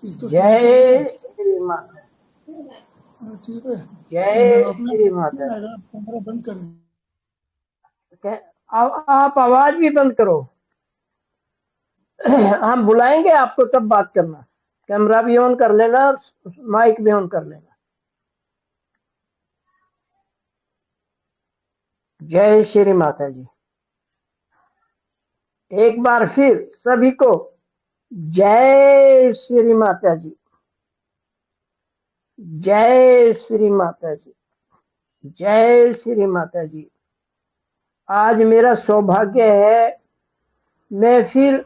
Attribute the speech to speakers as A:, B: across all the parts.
A: इसको ट्राई करके ना।
B: जय श्री माता।
A: हाँ, ठीक है। मैं
B: जय
A: अपना
B: श्री माता।
A: कैमरा बंद कर दूँ।
B: आप आवाज भी बंद करो। हम बुलाएंगे आपको तब बात करना। कैमरा भी ऑन कर लेना, माइक भी ऑन कर लेना। जय श्री माता जी। एक बार फिर सभी को जय श्री माता जी। जय श्री माता जी। जय श्री माता जी। आज मेरा सौभाग्य है, मैं फिर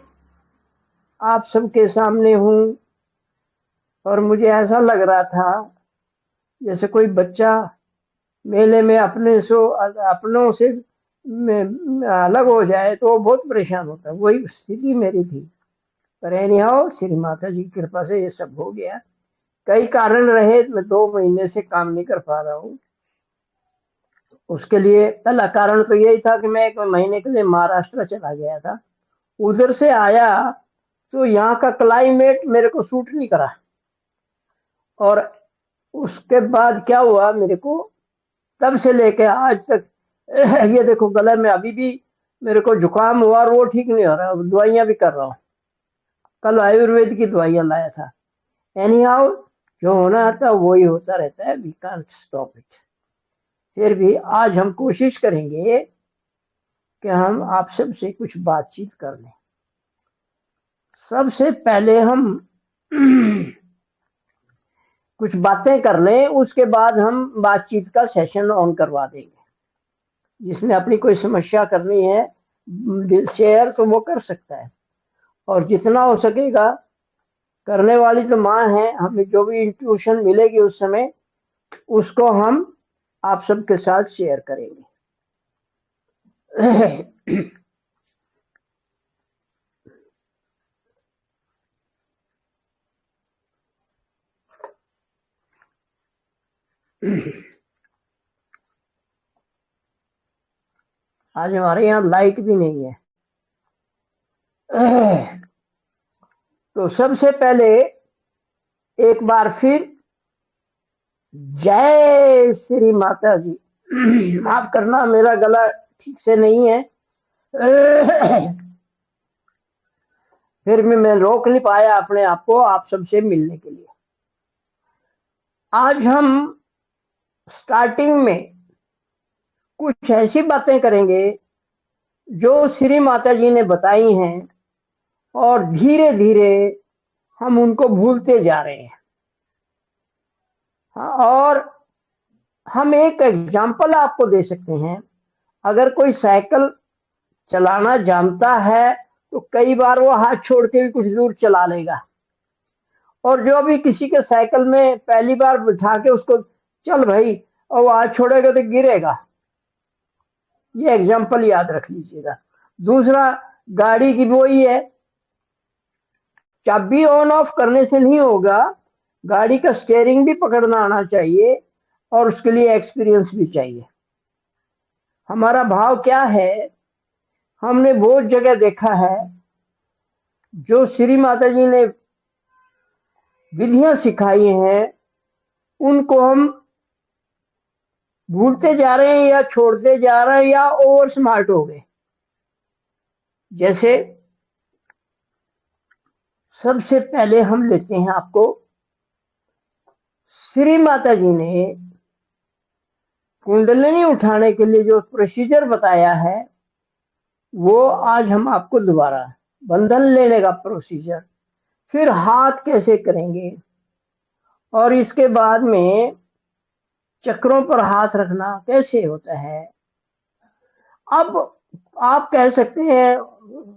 B: आप सबके सामने हूँ। और मुझे ऐसा लग रहा था जैसे कोई बच्चा मेले में अपनों से अलग हो जाए तो वो बहुत परेशान होता है। वही स्थिति मेरी थी। पर एनीहाउ श्री माता जी की कृपा से ये सब हो गया। कई कारण रहे, मैं 2 महीने से काम नहीं कर पा रहा हूँ। उसके लिए पहला कारण तो यही था कि मैं 1 महीने के लिए महाराष्ट्र चला गया था। उधर से आया तो यहाँ का क्लाइमेट मेरे को सूट नहीं करा। और उसके बाद क्या हुआ, मेरे को तब से लेके आज तक ये देखो गले में अभी भी मेरे को जुकाम हुआ और वो ठीक नहीं हो रहा। दवाइयां भी कर रहा हूँ। कल आयुर्वेद की दवाइयां लाया था। एनी हाउ, जो होना था वही होता रहता है। We can't stop it. फिर भी आज हम कोशिश करेंगे कि हम आप सब से कुछ बातचीत कर लें। सबसे पहले हम कुछ बातें कर लें, उसके बाद हम बातचीत का सेशन ऑन करवा देंगे। जिसने अपनी कोई समस्या करनी है शेयर तो वो कर सकता है। और जितना हो सकेगा, करने वाली तो माँ है, हमें जो भी इंट्यूशन मिलेगी उस समय उसको हम आप सबके साथ शेयर करेंगे। आज हमारे यहाँ लाइट भी नहीं है। तो सबसे पहले एक बार फिर जय श्री माता जी। माफ करना, मेरा गला ठीक से नहीं है। फिर भी मैं रोक नहीं पाया अपने आप को आप सबसे मिलने के लिए। आज हम स्टार्टिंग में कुछ ऐसी बातें करेंगे जो श्री माता जी ने बताई हैं और धीरे धीरे हम उनको भूलते जा रहे हैं। और हम एक एग्जाम्पल आपको दे सकते हैं। अगर कोई साइकिल चलाना जानता है तो कई बार वो हाथ छोड़ के भी कुछ दूर चला लेगा। और जो भी किसी के साइकिल में पहली बार बिठा के उसको चल भाई, और वो हाथ छोड़ेगा तो गिरेगा। ये एग्जाम्पल याद रख लीजिएगा। दूसरा, गाड़ी की वही है, चाबी ऑन ऑफ करने से नहीं होगा, गाड़ी का स्टीयरिंग भी पकड़ना आना चाहिए और उसके लिए एक्सपीरियंस भी चाहिए। हमारा भाव क्या है, हमने बहुत जगह देखा है जो श्री माता जी ने विधियां सिखाई हैं उनको हम भूलते जा रहे हैं या छोड़ते जा रहे हैं या ओवर स्मार्ट हो गए। जैसे सबसे पहले हम लेते हैं आपको, श्री माता जी ने कुंडलिनी उठाने के लिए जो प्रोसीजर बताया है वो आज हम आपको दोबारा, बंधन लेने का प्रोसीजर, फिर हाथ कैसे करेंगे और इसके बाद में चक्रों पर हाथ रखना कैसे होता है। अब आप कह सकते हैं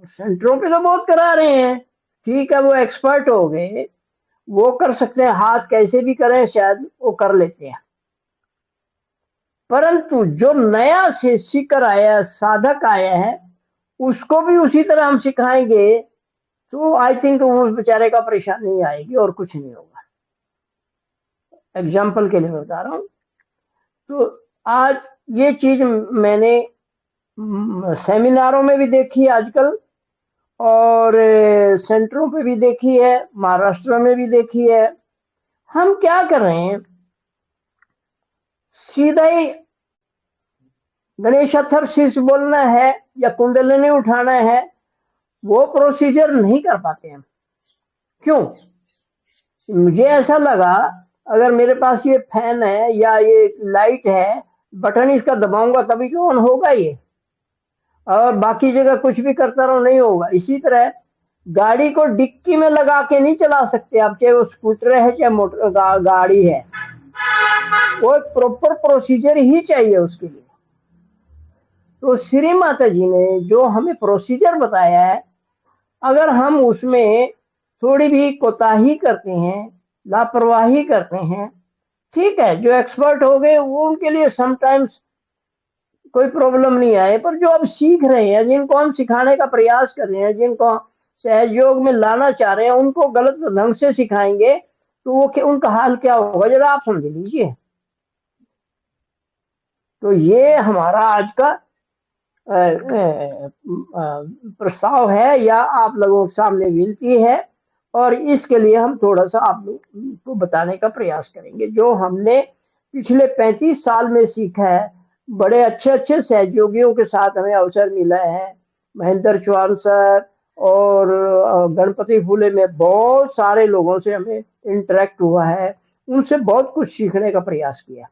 B: सेंटरों पे तो बहुत करा रहे हैं, ठीक है वो एक्सपर्ट हो गए, वो कर सकते हैं, हाथ कैसे भी करें शायद वो कर लेते हैं। परंतु जो नया से सीकर आया, साधक आया है, उसको भी उसी तरह हम सिखाएंगे तो आई थिंक वो बेचारे का परेशानी नहीं आएगी और कुछ नहीं होगा। एग्जाम्पल के लिए मैं बता रहा हूँ। तो आज ये चीज मैंने सेमिनारों में भी देखी आजकल, और सेंटरों पे भी देखी है, महाराष्ट्र में भी देखी है। हम क्या कर रहे हैं, सीधा ही गणेश अथर शीर्ष बोलना है या कुंडलिनी उठाना है, वो प्रोसीजर नहीं कर पाते हैं। क्यों? मुझे ऐसा लगा अगर मेरे पास ये फैन है या ये लाइट है, बटन इसका दबाऊंगा तभी तो ऑन होगा ये, और बाकी जगह कुछ भी करता रहो नहीं होगा। इसी तरह गाड़ी को डिक्की में लगा के नहीं चला सकते आप, चाहे वो स्कूटर है चाहे मोटर गाड़ी है, वो एक प्रॉपर प्रोसीजर ही चाहिए उसके लिए। तो श्री माता जी ने जो हमें प्रोसीजर बताया है, अगर हम उसमें थोड़ी भी कोताही करते हैं, लापरवाही करते हैं, ठीक है, जो एक्सपर्ट हो गए वो उनके लिए समटाइम्स कोई प्रॉब्लम नहीं आए, पर जो अब सीख रहे हैं, जिनको हम सिखाने का प्रयास कर रहे हैं, जिनको सहयोग में लाना चाह रहे हैं, उनको गलत ढंग से सिखाएंगे तो वो उनका हाल क्या होगा जरा आप समझ लीजिए। तो ये हमारा आज का प्रस्ताव है या आप लोगों के सामने विनती है, और इसके लिए हम थोड़ा सा आप लोग को बताने का प्रयास करेंगे जो हमने पिछले 35 साल में सीखा है। बड़े अच्छे अच्छे सहयोगियों के साथ हमें अवसर मिला है, महेंद्र चौहान सर और गणपति फूले में बहुत सारे लोगों से हमें इंटरेक्ट हुआ है, उनसे बहुत कुछ सीखने का प्रयास किया।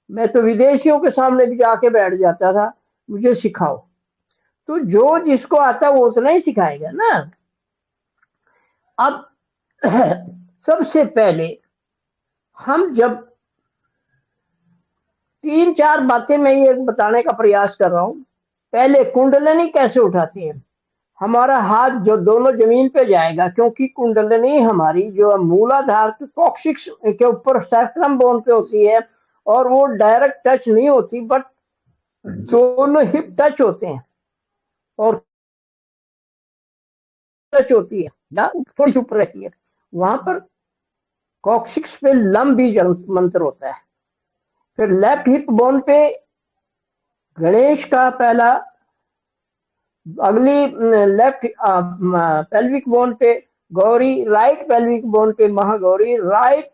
B: मैं तो विदेशियों के सामने भी जाके बैठ जाता था, मुझे सिखाओ, तो जो जिसको आता वो उतना ही सिखाएगा ना। अब सबसे पहले हम जब 3-4 बातें मैं ये बताने का प्रयास कर रहा हूं। पहले कुंडलिनी कैसे उठाते हैं, हमारा हाथ जो दोनों जमीन पे जाएगा, क्योंकि कुंडलिनी हमारी जो मूलाधार कॉक्सिक्स के ऊपर सेफ्रम बोन पे होती है, और वो डायरेक्ट टच नहीं होती, बट दोनों हिप टच होते हैं और टच होती है या थोड़ी सी ऊपर रहती है, वहां पर कॉक्सिक्स पे लम बीज मंत्र होता है। फिर लेफ्ट हिप बोन पे गणेश का पहला, अगली लेफ्ट पेल्विक बोन पे गौरी, राइट पेल्विक बोन पे महागौरी, राइट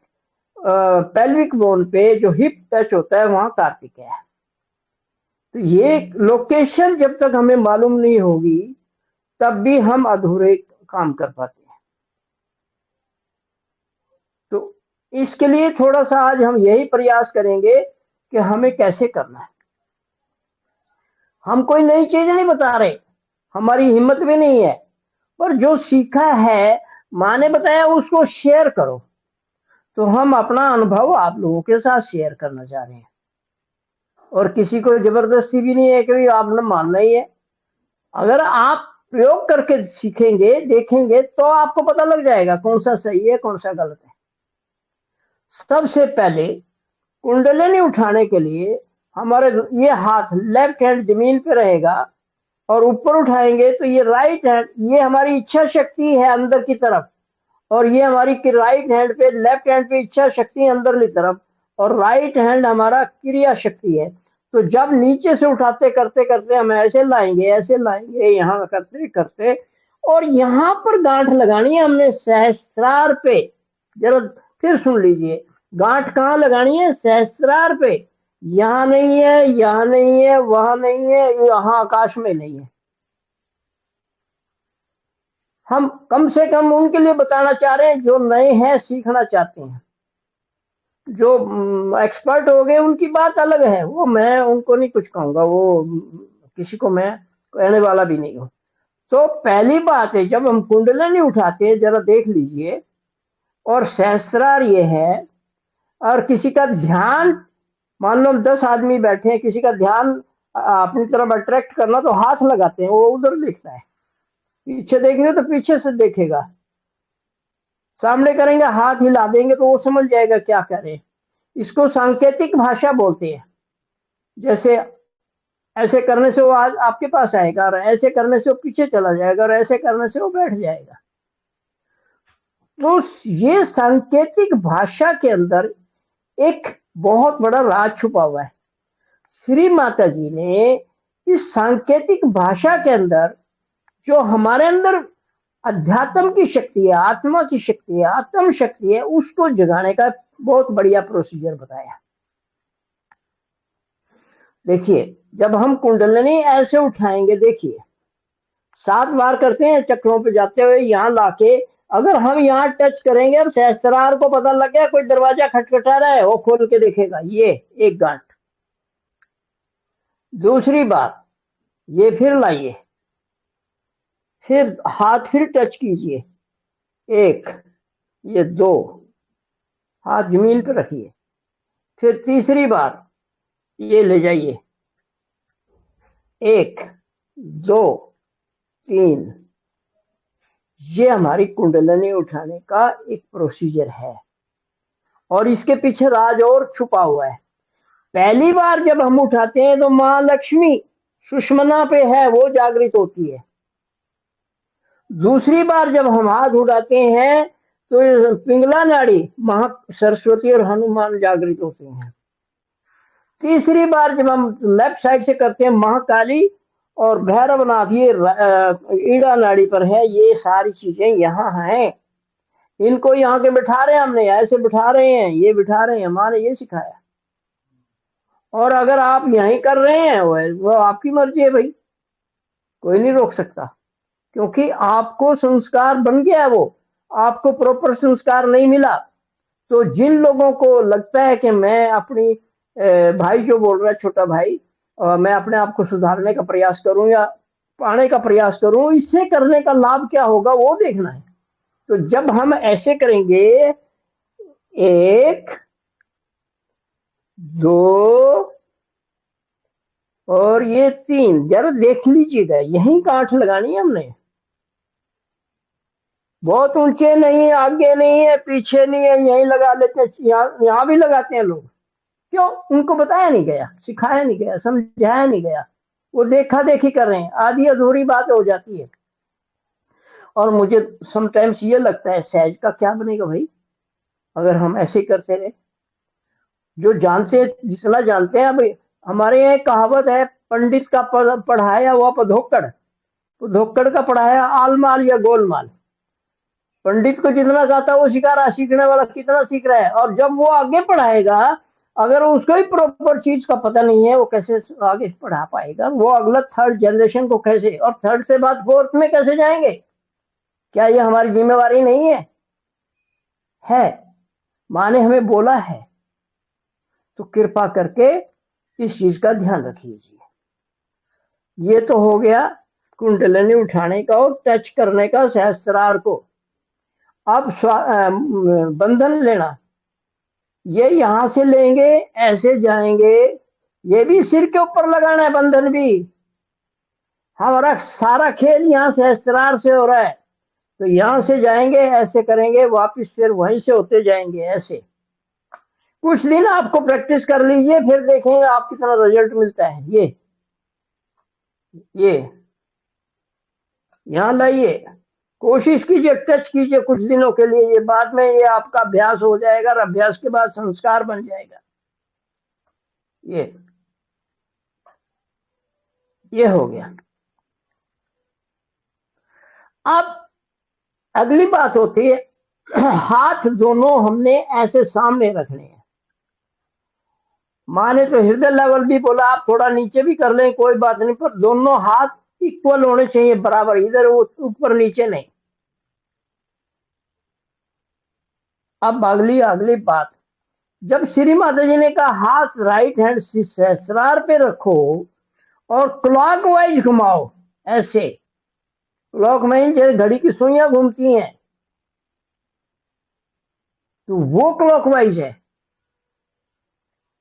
B: पेल्विक बोन पे जो हिप टच होता है वहां कार्तिकेय है। तो ये लोकेशन जब तक हमें मालूम नहीं होगी तब भी हम अधूरे काम कर पाते हैं। तो इसके लिए थोड़ा सा आज हम यही प्रयास करेंगे कि हमें कैसे करना है। हम कोई नई चीज नहीं बता रहे, हमारी हिम्मत भी नहीं है, पर जो सीखा है माँ ने बताया उसको शेयर करो। तो हम अपना अनुभव आप लोगों के साथ शेयर करना चाह रहे हैं, और किसी को जबरदस्ती भी नहीं है कि आपने मानना ही है। अगर आप प्रयोग करके सीखेंगे, देखेंगे, तो आपको पता लग जाएगा कौन सा सही है कौन सा गलत है। सबसे पहले कुंडलिनी उठाने के लिए हमारे ये हाथ लेफ्ट हैंड जमीन पे रहेगा, और ऊपर उठाएंगे तो ये राइट हैंड, ये हमारी इच्छा शक्ति है अंदर की तरफ, और ये हमारी राइट हैंड पे, लेफ्ट हैंड पे इच्छा शक्ति अंदर की तरफ, और राइट हैंड हमारा क्रिया शक्ति है। तो जब नीचे से उठाते करते करते हम ऐसे लाएंगे यहाँ करते करते, और यहाँ पर गांठ लगानी है हमने सहस्त्रार पे। जरा फिर सुन लीजिए, गांठ कहाँ लगानी है? सहस्त्रार पे। यहाँ नहीं है, यहाँ नहीं है, वहां नहीं है, यहाँ आकाश में नहीं है। हम कम से कम उनके लिए बताना चाह रहे हैं जो नए हैं, सीखना चाहते हैं। जो एक्सपर्ट हो गए उनकी बात अलग है, वो मैं उनको नहीं कुछ कहूंगा, वो किसी को मैं कहने वाला भी नहीं हूं। तो पहली बात है, जब हम कुंडलिनी उठाते हैं, जरा देख लीजिए, और सहस्त्रार ये है, और किसी का ध्यान, मान लो 10 आदमी बैठे हैं, किसी का ध्यान अपनी तरफ अट्रैक्ट करना तो हाथ लगाते हैं, वो उधर देखता है। पीछे देखेंगे तो पीछे से देखेगा, सामने करेंगे हाथ हिला देंगे तो वो समझ जाएगा क्या कह रहे हैं। इसको सांकेतिक भाषा बोलते हैं। जैसे ऐसे करने से वो आज आपके पास आएगा, और ऐसे करने से वो पीछे चला जाएगा, और ऐसे करने से वो बैठ जाएगा। तो ये सांकेतिक भाषा के अंदर एक बहुत बड़ा राज छुपा हुआ है। श्री माता जी ने इस सांकेतिक भाषा के अंदर जो हमारे अंदर अध्यात्म की शक्ति है, आत्मा की शक्ति है, आत्म शक्ति है, उसको जगाने का बहुत बढ़िया प्रोसीजर बताया। देखिए, जब हम कुंडलिनी ऐसे उठाएंगे, देखिए 7 बार करते हैं चक्रों पे जाते हुए, यहाँ लाके अगर हम यहाँ टच करेंगे, अब सहस्त्रार को पता लग गया कोई दरवाजा खटखटा रहा है, वो खोल के देखेगा, ये एक गांठ। दूसरी बार ये फिर लाइए, फिर हाथ फिर टच कीजिए, 1, ये 2, हाथ जमीन पर रखिए, फिर तीसरी बार ये ले जाइए, 1, 2, 3। ये हमारी कुंडलिनी उठाने का एक प्रोसीजर है, और इसके पीछे राज और छुपा हुआ है। पहली बार जब हम उठाते हैं तो माँ लक्ष्मी सुषमना पे है, वो जागृत होती है। दूसरी बार जब हम हाथ उठाते हैं तो पिंगला नाड़ी महा सरस्वती और हनुमान जागृत होते हैं। तीसरी बार जब हम लेफ्ट साइड से करते हैं, महाकाली और भैरवनाथ ये ईड़ा नाड़ी पर है। ये सारी चीजें यहाँ हैं, इनको यहाँ के बिठा रहे हैं, हमने ऐसे बिठा रहे हैं, ये बिठा रहे हैं, हमारे ये सिखाया। और अगर आप यहीं कर रहे हैं वो आपकी मर्जी है भाई, कोई नहीं रोक सकता, क्योंकि आपको संस्कार बन गया है, वो आपको प्रॉपर संस्कार नहीं मिला। तो जिन लोगों को लगता है कि मैं अपनी भाई जो बोल रहा है छोटा भाई, मैं अपने आप को सुधारने का प्रयास करूं या पाने का प्रयास करूं, इससे करने का लाभ क्या होगा वो देखना है। तो जब हम ऐसे करेंगे, 1, 2 और ये 3, जरा देख लीजिएगा, यही गांठ लगानी है हमने, बहुत ऊंचे नहीं, आगे नहीं है, पीछे नहीं है, यही लगा लेते हैं। यहाँ भी लगाते हैं लोग, क्यों? उनको बताया नहीं गया, सिखाया नहीं गया, समझाया नहीं गया, वो देखा देखी कर रहे हैं, आधी अधूरी बात हो जाती है। और मुझे समटाइम्स ये लगता है सहज का क्या बनेगा भाई अगर हम ऐसे करते रहे। जो जानते जितना जानते हैं, भाई हमारे यहाँ कहावत है, पंडित का पढ़ाया हुआ पधोकड़ का पढ़ाया आलमाल या गोलमाल। पंडित को जितना आता है वो सिखा रहा, सीखने वाला कितना सीख रहा है। और जब वो आगे पढ़ाएगा, अगर उसको ही प्रॉपर चीज का पता नहीं है, वो कैसे आगे पढ़ा पाएगा? वो अगला 3rd जनरेशन को कैसे, और 3rd से बाद 4th में कैसे जाएंगे? क्या ये हमारी जिम्मेवारी नहीं है? है, माँ ने हमें बोला है, तो कृपा करके इस चीज का ध्यान रखिए। ये तो हो गया कुंडलिनी उठाने का और टच करने का सहस्त्रार को। अब बंधन लेना, ये यहां से लेंगे, ऐसे जाएंगे, ये भी सिर के ऊपर लगाना है बंधन भी। हमारा सारा खेल यहाँ सहस्त्रार से हो रहा है, तो यहां से जाएंगे, ऐसे करेंगे, वापस फिर वहीं से होते जाएंगे ऐसे। कुछ दिन आपको प्रैक्टिस कर लीजिए, फिर देखेंगे आप कितना रिजल्ट मिलता है। ये यहाँ लाइए, कोशिश कीजिए, टच कीजिए कुछ दिनों के लिए, ये बाद में ये आपका अभ्यास हो जाएगा, और अभ्यास के बाद संस्कार बन जाएगा। ये हो गया। अब अगली बात होती है, हाथ दोनों हमने ऐसे सामने रखने हैं। माँ ने तो हृदय लेवल भी बोला, आप थोड़ा नीचे भी कर लें कोई बात नहीं, पर दोनों हाथ इक्वल होने चाहिए, बराबर, इधर ऊपर नीचे नहीं। अब अगली बात, जब श्री माता जी ने कहा हाथ राइट हैंड सहस्रार पे रखो और क्लॉकवाइज घुमाओ, ऐसे क्लॉकवाइज जैसे घड़ी की सुइयां घूमती हैं, तो वो क्लॉकवाइज है।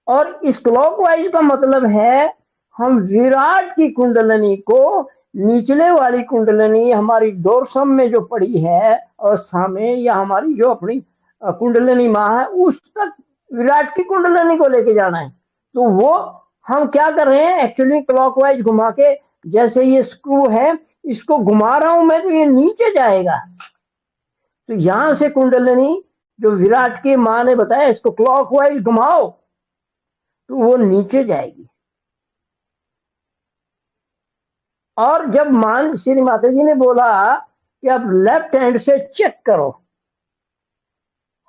B: और इस क्लॉकवाइज का मतलब है हम विराट की कुंडलिनी को, निचले वाली कुंडलिनी हमारी डोरसम में जो पड़ी है अवस्था में, या हमारी जो अपनी कुंडलिनी माँ है, उस तक विराट की कुंडलिनी को लेके जाना है। तो वो हम क्या कर रहे हैं, एक्चुअली क्लॉकवाइज घुमा के, जैसे ये स्क्रू है, इसको घुमा रहा हूं मैं, तो ये नीचे जाएगा। तो यहां से कुंडलिनी जो विराट की माँ ने बताया, इसको क्लॉकवाइज घुमाओ तो वो नीचे जाएगी। और जब श्री माता जी ने बोला कि आप लेफ्ट हैंड से चेक करो,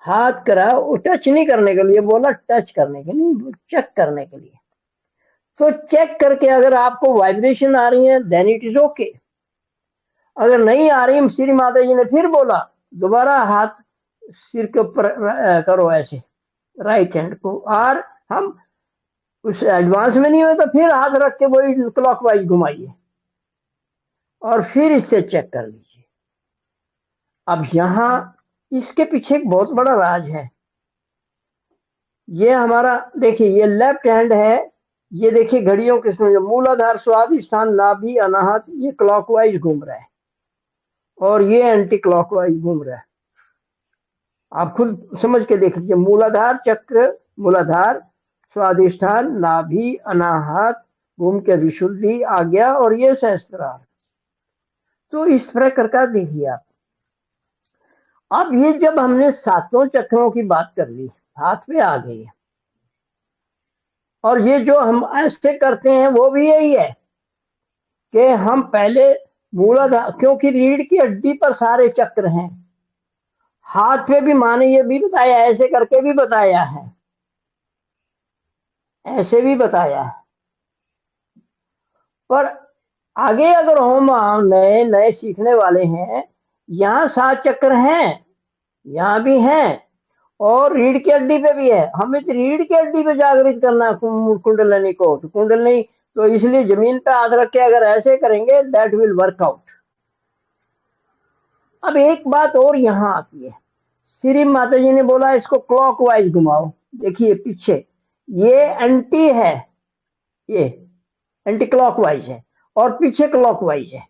B: हाथ करा, वो टच नहीं करने के लिए बोला, टच करने के लिए, चेक करने के लिए। तो चेक करके अगर आपको वाइब्रेशन आ रही है देन इट इज ओके, अगर नहीं आ रही, श्री माता जी ने फिर बोला दोबारा हाथ सिर के ऊपर करो ऐसे राइट हैंड को, और हम उस एडवांस में नहीं हुए तो फिर हाथ रख के वही क्लॉकवाइज घुमाइए और फिर इससे चेक कर लीजिए। अब यहाँ इसके पीछे एक बहुत बड़ा राज है। ये हमारा देखिए, ये लेफ्ट हैंड है, ये देखिए घड़ियों के समय मूलाधार, स्वादिष्ठान, नाभि, अनाहत, ये क्लॉकवाइज घूम रहा है और ये एंटी क्लॉकवाइज घूम रहा है। आप खुद समझ के देख लीजिए, मूलाधार चक्र, मूलाधार, स्वादिष्ठान, नाभि, अनाहत घूम के विशुद्धि आ गया और ये सहस्त्रार। तो इस प्रकार का देखिए आप। अब ये जब हमने सातों चक्रों की बात कर ली, हाथ पे आ गई, और ये जो हम ऐसे करते हैं वो भी यही है कि हम पहले मूलाधार, क्योंकि रीढ़ की हड्डी पर सारे चक्र हैं, हाथ पे भी माने ये भी बताया, ऐसे करके भी बताया है, ऐसे भी बताया है। पर आगे अगर हम नए नए सीखने वाले हैं, यहाँ 7 चक्र हैं, यहाँ भी हैं और रीढ़ की हड्डी पे भी है। हमें तो रीढ़ की हड्डी पे जागृत करना है कुंडलिनी को, तो कुंडलिनी तो इसलिए जमीन पे हाथ रख के अगर ऐसे करेंगे दैट विल वर्क आउट। अब एक बात और यहाँ आती है, श्री माता जी ने बोला इसको क्लॉकवाइज घुमाओ। देखिए पीछे ये एंटी है, ये एंटी क्लॉकवाइज है और पीछे क्लॉकवाइज है,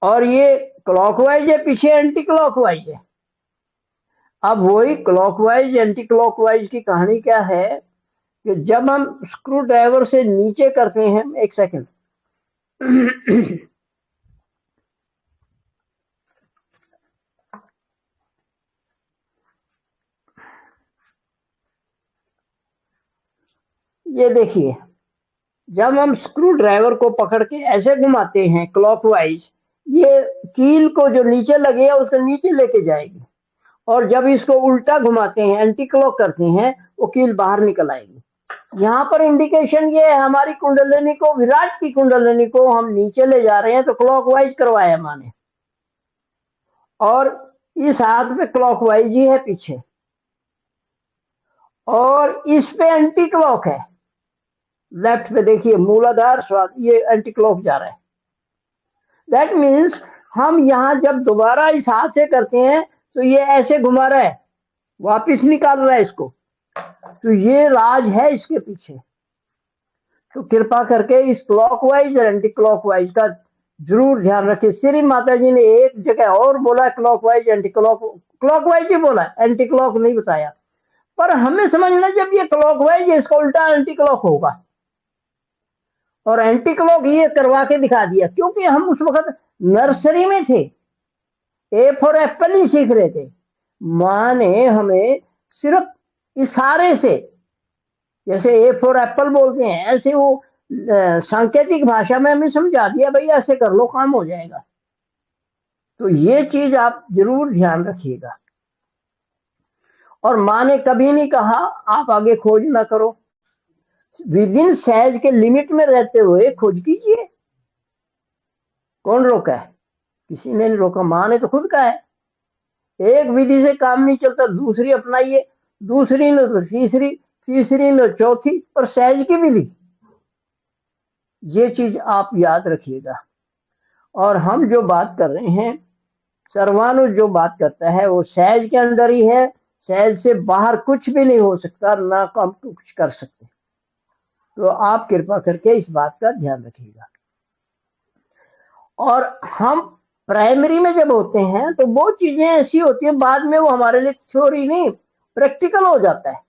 B: और ये क्लॉकवाइज है, पीछे एंटी क्लॉकवाइज है। अब वही क्लॉकवाइज एंटी क्लॉकवाइज की कहानी क्या है कि जब हम स्क्रू ड्राइवर से नीचे करते हैं, एक सेकंड, ये देखिए, जब हम स्क्रू ड्राइवर को पकड़ के ऐसे घुमाते हैं क्लॉकवाइज, ये कील को जो नीचे लगे उसको नीचे लेके जाएगी, और जब इसको उल्टा घुमाते हैं, एंटी क्लॉक करते हैं, वो कील बाहर निकल आएगी। यहाँ पर इंडिकेशन ये है, हमारी कुंडलिनी को, विराट की कुंडलिनी को हम नीचे ले जा रहे हैं, तो क्लॉकवाइज करवाया माने, और इस हाथ पे क्लॉकवाइज ही है पीछे, और इस पे एंटी क्लॉक है लेफ्ट पे। देखिए मूलाधार स्वाद, ये एंटी क्लॉक जा रहा है। दैट मीन्स हम यहाँ जब दोबारा इस हाथ से करते हैं तो ये ऐसे घुमा रहा है, वापिस निकाल रहा है इसको, तो ये राज है इसके पीछे। तो कृपा करके इस क्लॉकवाइज और एंटी क्लॉकवाइज का जरूर ध्यान रखिए। श्री माता जी ने एक जगह और बोला क्लॉकवाइज एंटी क्लॉकवाइज ही बोला, एंटी क्लॉक नहीं बताया। पर हमें समझना, जब ये क्लॉकवाइज है इसका उल्टा एंटी क्लॉक होगा, और एंटी क्लॉक ये करवा के दिखा दिया, क्योंकि हम उस वक्त नर्सरी में थे, ए फॉर एप्पल ही सीख रहे थे। माँ ने हमें सिर्फ इशारे से, जैसे ए फॉर एप्पल बोलते हैं, ऐसे वो सांकेतिक भाषा में हमें समझा दिया, भाई ऐसे कर लो काम हो जाएगा। तो ये चीज आप जरूर ध्यान रखिएगा। और माँ ने कभी नहीं कहा आप आगे खोज ना करो, विद इन सहज के लिमिट में रहते हुए खोज कीजिए। कौन रोका है? किसी ने नहीं रोका, माँ ने तो खुद कहा है, एक विधि से काम नहीं चलता, दूसरी अपनाइए, दूसरी न तो तीसरी, तीसरी न चौथी, और सहज की विधि। ये चीज आप याद रखिएगा। और हम जो बात कर रहे हैं, सर्वानु जो बात करता है वो सहज के अंदर ही है, सहज से बाहर कुछ भी नहीं हो सकता, ना हम कुछ कर सकते। तो आप कृपा करके इस बात का ध्यान रखिएगा। और हम प्राइमरी में जब होते हैं तो वो चीजें ऐसी होती है, बाद में वो हमारे लिए थ्योरी नहीं प्रैक्टिकल हो जाता है।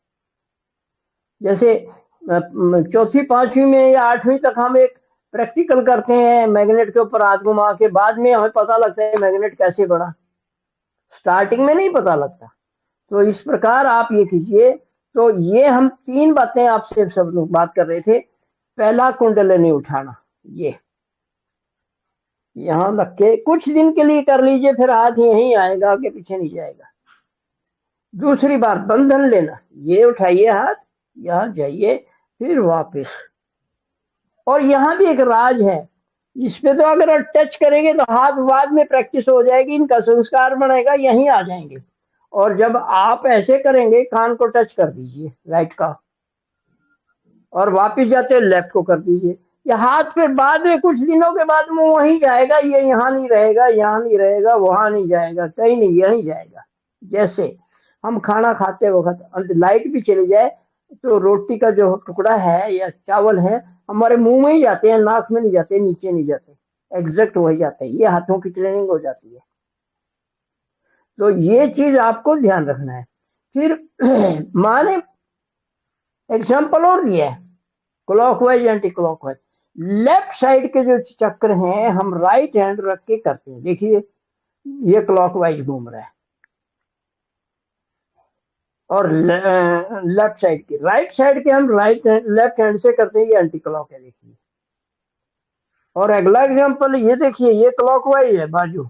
B: जैसे चौथी पांचवी में या 8वीं तक हम एक प्रैक्टिकल करते हैं, मैग्नेट के ऊपर हाथ घुमा के, बाद में हमें पता लगता है मैग्नेट कैसे बना, स्टार्टिंग में नहीं पता लगता। तो इस प्रकार आप ये कीजिए। तो ये हम 3 बातें आपसे सब लोग बात कर रहे थे। पहला कुंडलिनी उठाना, ये यहाँ रख के कुछ दिन के लिए कर लीजिए, फिर हाथ यहीं आएगा, आगे पीछे नहीं जाएगा। दूसरी बार बंधन लेना, ये उठाइए हाथ, यहाँ जाइए, फिर वापस। और यहाँ भी एक राज है, इसपे तो अगर टच करेंगे तो हाथ बाद में प्रैक्टिस हो जाएगी, इनका संस्कार बनेगा, यहीं आ जाएंगे। और जब आप ऐसे करेंगे, कान को टच कर दीजिए राइट का, और वापिस जाते लेफ्ट को कर दीजिए। ये हाथ फिर बाद में कुछ दिनों के बाद में वहीं जाएगा, ये यहाँ नहीं रहेगा, यहाँ नहीं रहेगा, वहां नहीं जाएगा, कहीं नहीं, यहीं जाएगा। जैसे हम खाना खाते वक्त लाइट भी चली जाए तो रोटी का जो टुकड़ा है या चावल है हमारे मुंह में ही जाते हैं, नाक में नहीं जाते, नीचे नहीं जाते, एग्जैक्ट वही जाते हैं। ये हाथों की ट्रेनिंग हो जाती है। तो ये चीज आपको ध्यान रखना है। फिर माने एग्जाम्पल और दिया है, clockwise anti clockwise. Left side के जो चक्र हैं हम राइट हैंड रख के करते हैं। देखिए ये क्लॉकवाइज घूम रहा है, और लेफ्ट साइड के, राइट साइड के हम लेफ्ट हैंड से करते हैं, ये एंटी क्लॉक है। देखिए, और अगला एग्जांपल ये देखिए, ये क्लॉकवाइज है बाजू,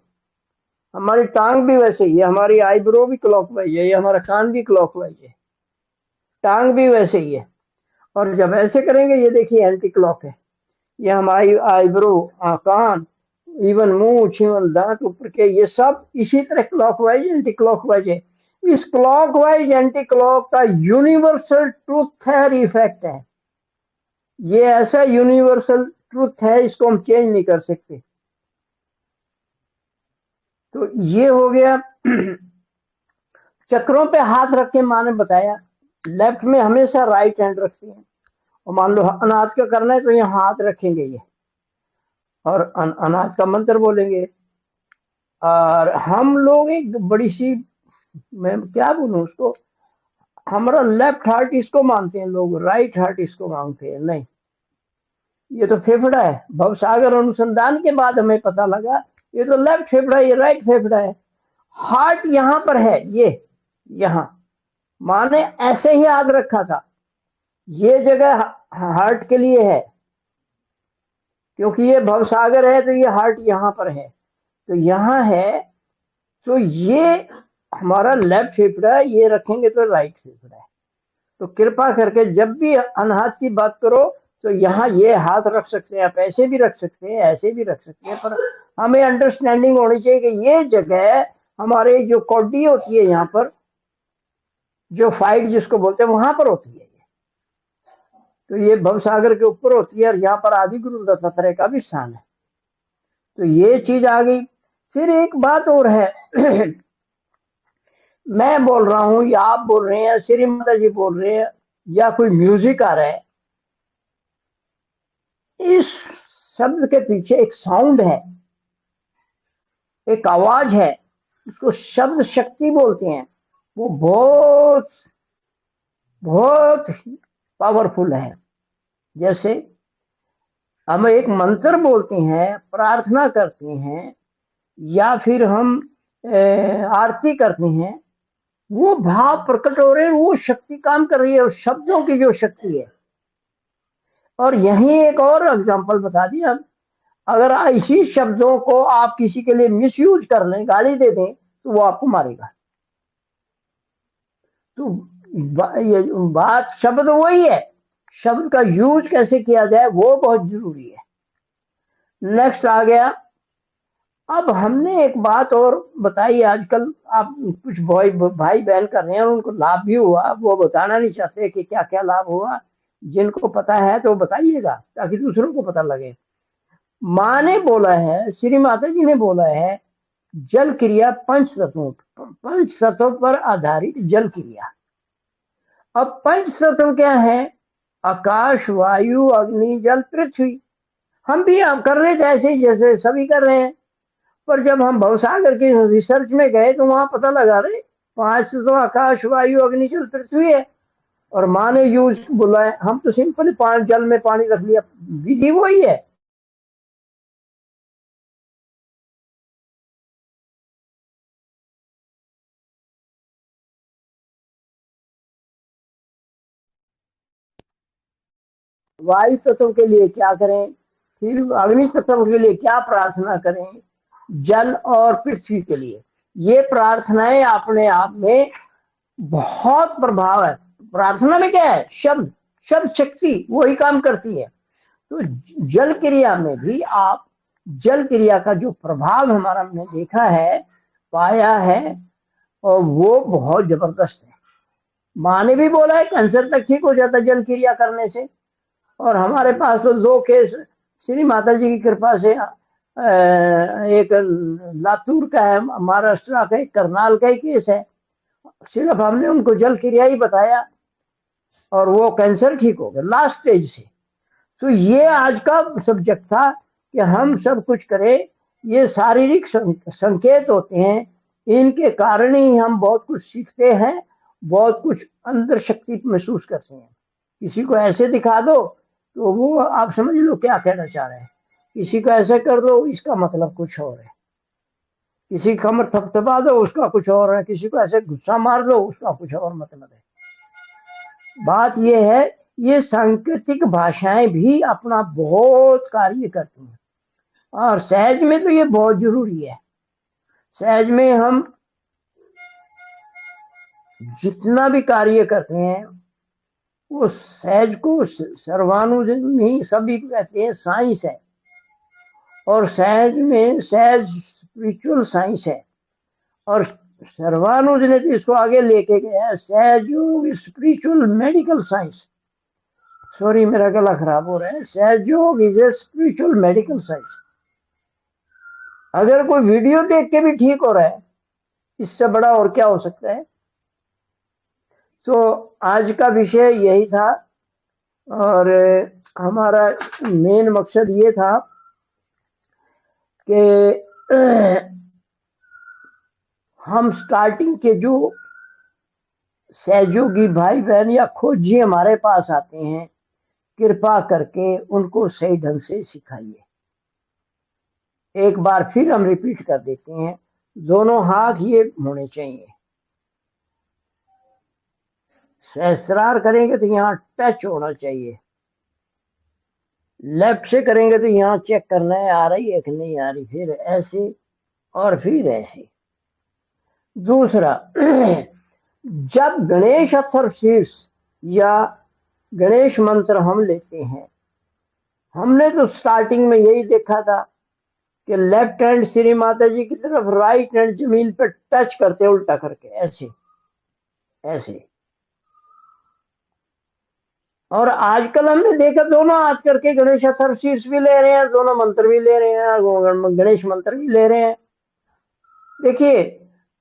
B: हमारी टांग भी वैसे ही है, हमारी आईब्रो भी क्लॉकवाइज है, ये हमारा कान भी क्लॉकवाइज है, टांग भी वैसे ही है। और जब ऐसे करेंगे, ये देखिए एंटी क्लॉक है, ये हमारी आईब्रो, कान, इवन मुंह, इवन दांत ऊपर के, ये सब इसी तरह क्लॉकवाइज एंटी क्लॉकवाइज है। इस क्लॉकवाइज एंटी क्लॉक का यूनिवर्सल ट्रूथ है, इफेक्ट है। ये ऐसा यूनिवर्सल ट्रूथ है, इसको हम चेंज नहीं कर सकते। तो ये हो गया। चक्रों पे हाथ रख के माँ ने बताया, लेफ्ट में हमेशा राइट हैंड रखते हैं, और मान लो अनाज का करना है तो ये हाथ रखेंगे ये, और अनाज का मंत्र बोलेंगे। और हम लोग एक बड़ी सी, मैं क्या बोलूं उसको, हमारा लेफ्ट हार्ट इसको मानते हैं लोग, राइट हार्ट इसको मानते हैं। नहीं, ये तो फेफड़ा है। भवसागर अनुसंधान के बाद हमें पता लगा ये तो लेफ्ट फेफड़ा है, ये राइट फेफड़ा है। हार्ट यहाँ पर है, ये यहाँ माँ ने ऐसे ही याद रखा था, ये जगह हार्ट के लिए है, क्योंकि ये भवसागर है तो ये हार्ट यहाँ पर है, तो यहाँ है। तो ये हमारा लेफ्ट फेफड़ा है, ये रखेंगे तो राइट फेफड़ा है। तो कृपा करके जब भी अनहाथ की बात करो तो यहाँ ये हाथ रख सकते हैं, आप ऐसे भी रख सकते हैं, ऐसे भी रख सकते हैं, पर हमें अंडरस्टैंडिंग होनी चाहिए कि ये जगह हमारे जो कॉडी होती है, यहाँ पर जो फाइट जिसको बोलते हैं, वहां पर होती है। तो ये भवसागर के ऊपर होती है, और यहाँ पर आदि गुरु दत्तात्रेय का भी स्थान है। तो ये चीज आ गई। फिर एक बात और है, मैं बोल रहा हूं या आप बोल रहे हैं, श्री माता जी बोल रहे हैं, या कोई म्यूजिक आ रहा है, इस शब्द के पीछे एक साउंड है, एक आवाज है, उसको शब्द शक्ति बोलते हैं। वो बहुत बहुत पावरफुल है। जैसे हम एक मंत्र बोलते हैं, प्रार्थना करते हैं, या फिर हम आरती करते हैं, वो भाव प्रकट हो रहे हैं, वो शक्ति काम कर रही है, उस शब्दों की जो शक्ति है। और यही एक और एग्जांपल बता दिया, अगर इसी शब्दों को आप किसी के लिए मिसयूज कर लें, गाली दे दें, तो वो आपको मारेगा। तो ये बात, शब्द वही है, शब्द का यूज कैसे किया जाए वो बहुत जरूरी है। नेक्स्ट आ गया, अब हमने एक बात और बताई, आजकल आप कुछ भाई बहन कर रहे हैं, उनको लाभ भी हुआ, वो बताना नहीं चाहते कि क्या क्या लाभ हुआ। जिनको पता है तो बताइएगा, ताकि दूसरों को पता लगे। माँ ने बोला है, श्री माता जी ने बोला है, जल क्रिया पंच तत्वों पर आधारित जल क्रिया। अब पंच तत्व क्या है? आकाश, वायु, अग्नि, जल, पृथ्वी। हम भी कर रहे थे ऐसे जैसे सभी कर रहे हैं, पर जब हम भवसागर की रिसर्च में गए तो वहां पता लगा रहे 5 तो आकाश, वायु, अग्नि, जल, पृथ्वी है। और माँ ने यूज बोला है, हम तो सिंपल जल में पानी रख लिया, विधि वही है। वायु तत्व के लिए क्या करें? फिर अग्नि तत्व के लिए क्या प्रार्थना करें, जल और पृथ्वी के लिए। ये प्रार्थनाएं अपने आप में बहुत प्रभाव है। प्रार्थना में क्या है, शब्द, शब्द शक्ति वही काम करती है। तो जल क्रिया में भी आप जल क्रिया का जो प्रभाव हमारा हमने देखा है, पाया है, और वो बहुत जबरदस्त है। माँ ने भी बोला है कैंसर तक ठीक हो जाता है जल क्रिया करने से। और हमारे पास तो 2 केस श्री माता जी की कृपा से, एक लातूर का है, महाराष्ट्र का, एक करनाल का ही केस है। सिर्फ हमने उनको जल क्रिया ही बताया और वो कैंसर ठीक हो गया लास्ट स्टेज से। तो ये आज का सब्जेक्ट था कि हम सब कुछ करें। ये शारीरिक संकेत होते हैं, इनके कारण ही हम बहुत कुछ सीखते हैं, बहुत कुछ अंदर शक्ति महसूस करते हैं। किसी को ऐसे दिखा दो तो वो आप समझ लो क्या कहना चाह रहे हैं, किसी को ऐसे कर दो इसका मतलब कुछ और है, किसी कमर थपथपा दो उसका कुछ और है, किसी को ऐसे गुस्सा मार दो उसका कुछ और मतलब है। बात यह है, ये सांकेतिक भाषाएं भी अपना बहुत कार्य करती हैं, और सहज में तो ये बहुत जरूरी है। सहज में हम जितना भी कार्य करते हैं वो सहज को सर्वानुजनी सभी कहते हैं, साइंस है। और सहज में सहज स्पिरिचुअल साइंस है, और सर्वानुज ने तो इसको आगे लेके गया है, सहज योग स्पिरिचुअल मेडिकल साइंस। सॉरी मेरा गला खराब हो रहा है। सहज योग is a spiritual medical science. अगर कोई वीडियो देख के भी ठीक हो रहा है, इससे बड़ा और क्या हो सकता है। तो आज का विषय यही था, और हमारा मेन मकसद ये था कि हम स्टार्टिंग के जो सहयोगी भाई बहन या खोजी हमारे पास आते हैं, कृपा करके उनको सही ढंग से सिखाइए। एक बार फिर हम रिपीट कर देते हैं, दोनों हाथ ये होने चाहिए। सहस्त्रार करेंगे तो यहाँ टच होना चाहिए। लेफ्ट से करेंगे तो यहाँ चेक करना है आ रही है कि नहीं आ रही, फिर ऐसे और फिर ऐसे। दूसरा, जब गणेश अथर्वशीर्ष या गणेश मंत्र हम लेते हैं, हमने तो स्टार्टिंग में यही देखा था कि लेफ्ट हैंड श्री माता जी की तरफ, राइट हैंड जमीन पर टच करते उल्टा करके ऐसे ऐसे। और आजकल हमने देखा दोनों हाथ करके गणेश अथर्वशीर्ष भी ले रहे हैं, दोनों मंत्र भी ले रहे हैं, गणेश मंत्र भी ले रहे हैं। देखिए,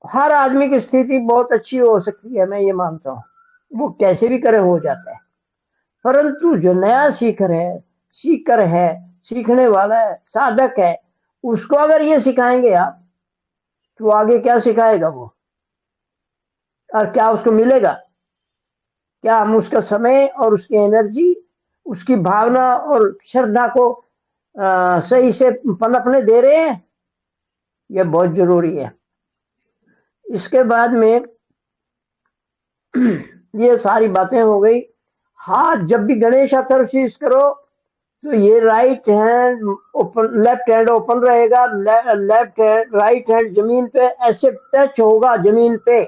B: हर आदमी की स्थिति बहुत अच्छी हो सकती है, मैं ये मानता हूँ, वो कैसे भी करे हो जाता है। परंतु जो नया सीखकर है, सीखने वाला है, साधक है, उसको अगर ये सिखाएंगे आप, तो आगे क्या सिखाएगा वो, और क्या उसको मिलेगा? क्या हम उसका समय और उसकी एनर्जी, उसकी भावना और श्रद्धा को सही से पनपने दे रहे हैं? यह बहुत जरूरी है। इसके बाद में ये सारी बातें हो गई। हाथ जब भी गणेश अथर्वशीर्ष करो तो ये right hand open, left hand open रहेगा, लेफ्ट हैंड, राइट हैंड जमीन पे ऐसे टच होगा, जमीन पे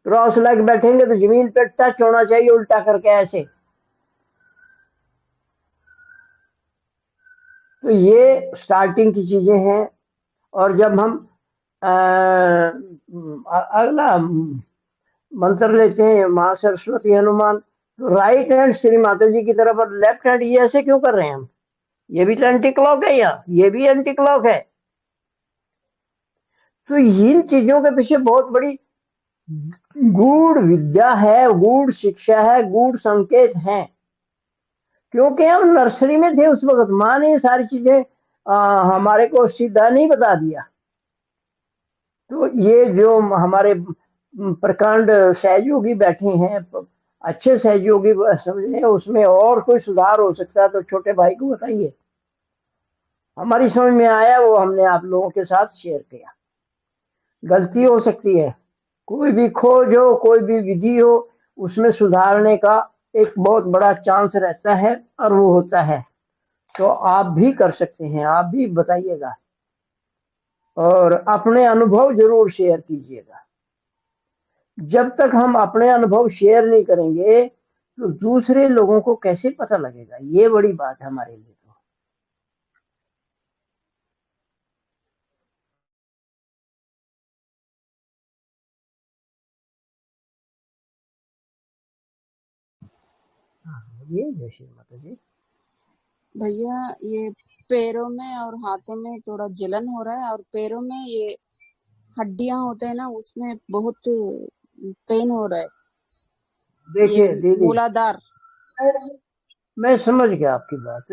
B: क्रॉस लेग बैठेंगे तो जमीन पे टच होना चाहिए, उल्टा करके ऐसे। तो ये स्टार्टिंग की चीजें हैं। और जब हम अगला मंत्र लेते हैं, माँ सरस्वती हनुमान, तो राइट हैंड श्री माता जी की तरफ और लेफ्ट हैंड ये ऐसे क्यों कर रहे हैं हम? ये भी तो एंटी क्लॉक है, यहाँ ये भी एंटी क्लॉक है। तो इन चीजों के पीछे बहुत बड़ी गूढ़ विद्या है, गूढ़ शिक्षा है, गूढ़ संकेत है। क्योंकि हम नर्सरी में थे उस वक्त, माँ ने सारी चीजें हमारे को सीधा नहीं बता दिया। तो ये जो हमारे प्रकांड सहयोगी बैठे हैं, अच्छे सहयोगी समझे, उसमें और कोई सुधार हो सकता है तो छोटे भाई को बताइए। हमारी समझ में आया वो हमने आप लोगों के साथ शेयर किया। गलती हो सकती है, कोई भी खोज हो, कोई भी विधि हो, उसमें सुधारने का एक बहुत बड़ा चांस रहता है, और वो होता है। तो आप भी कर सकते हैं, आप भी बताइएगा और अपने अनुभव जरूर शेयर कीजिएगा। जब तक हम अपने अनुभव शेयर नहीं करेंगे तो दूसरे लोगों को कैसे पता लगेगा, ये बड़ी बात है हमारे लिए। तो ये जय श्री माता जी।
C: भैया ये पैरों में और हाथों में थोड़ा जलन हो रहा है, और पैरों में ये हड्डियां होते हैं ना, उसमें बहुत पेन हो रहा है।
B: देखिए
C: ये
B: दीदी,
C: मूलाधार।
B: मैं समझ गया आपकी बात।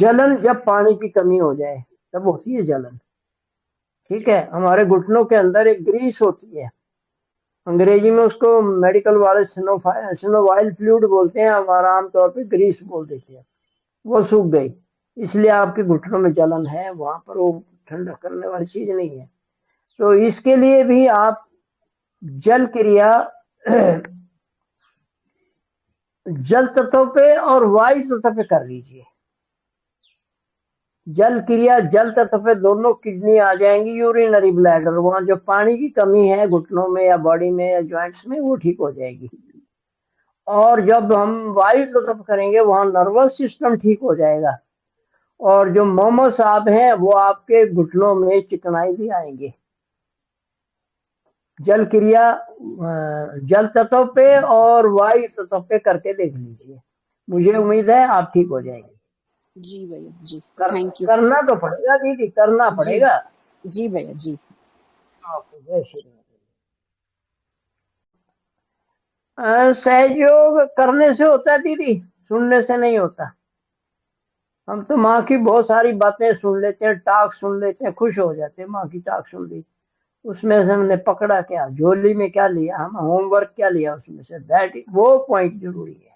B: जलन जब पानी की कमी हो जाए तब होती है जलन। ठीक है, हमारे घुटनों के अंदर एक ग्रीस होती है, अंग्रेजी में उसको मेडिकल वाले सिनोवाइल फ्लूइड बोलते हैं, हमारा आमतौर पे ग्रीस बोल देते हैं। वो सूख गई, इसलिए आपके घुटनों में जलन है, वहां पर वो ठंडा करने वाली चीज नहीं है। तो इसके लिए भी आप जल क्रिया जल तत्व पे और वायु तत्व पे कर लीजिए। जल क्रिया जल तत्व पे दोनों किडनी आ जाएंगी, यूरिनरी ब्लैडर, वहां जो पानी की कमी है घुटनों में या बॉडी में या जॉइंट्स में, वो ठीक हो जाएगी। और जब हम वायु तत्व करेंगे वहां नर्वस सिस्टम ठीक हो जाएगा, और जो मोमोसाब हैं वो आपके घुटनों में चिकनाई भी आएंगे। जल क्रिया जल तत्व पे और वायु तत्व पे करके देख लीजिए, मुझे उम्मीद है आप ठीक हो जाएंगे।
C: जी भैया जी, थैंक यू।
B: करना तो पड़ेगा दीदी, करना
C: जी
B: पड़ेगा।
C: जी भैया जी।
B: आपको जय श्री राम। सहयोग करने से होता है दीदी, सुनने से नहीं होता। हम तो माँ की बहुत सारी बातें सुन लेते हैं, टाक सुन लेते हैं, खुश हो जाते हैं, माँ की टाक सुन ली, उसमें से हमने पकड़ा क्या, झोली में क्या लिया, हम होमवर्क क्या लिया उसमें से, दैट वो पॉइंट जरूरी है।